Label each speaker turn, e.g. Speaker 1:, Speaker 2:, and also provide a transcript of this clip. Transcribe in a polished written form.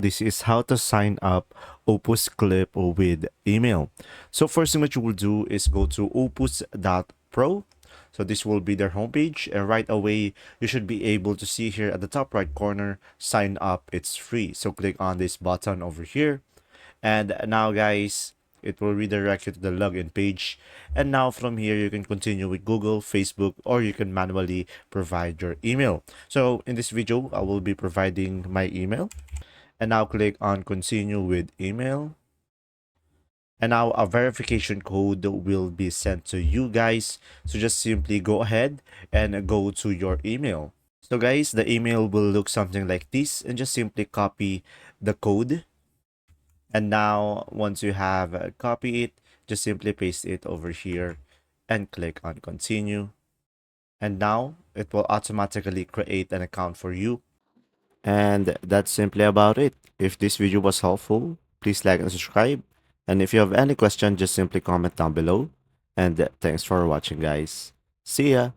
Speaker 1: This is how to sign up Opus Clip with email. So first thing that you will do is go to opus.pro. So this will be their homepage, and right away you should be able to see here at the top right corner, sign up, it's free. So click on this button over here, and now guys, it will redirect you to the login page. And now from here you can continue with Google, Facebook, or you can manually provide your email. So in this video I will be providing my email, and now click on continue with email. And now a verification code will be sent to you guys. So just simply go ahead and go to your email. So guys, the email will look something like this, and just simply copy the code. And now once you have copy it, just simply paste it over here and click on continue. And now it will automatically create an account for you. And that's simply about it. If this video was helpful, please like and subscribe. And if you have any question, just simply comment down below. And thanks for watching, guys. See ya.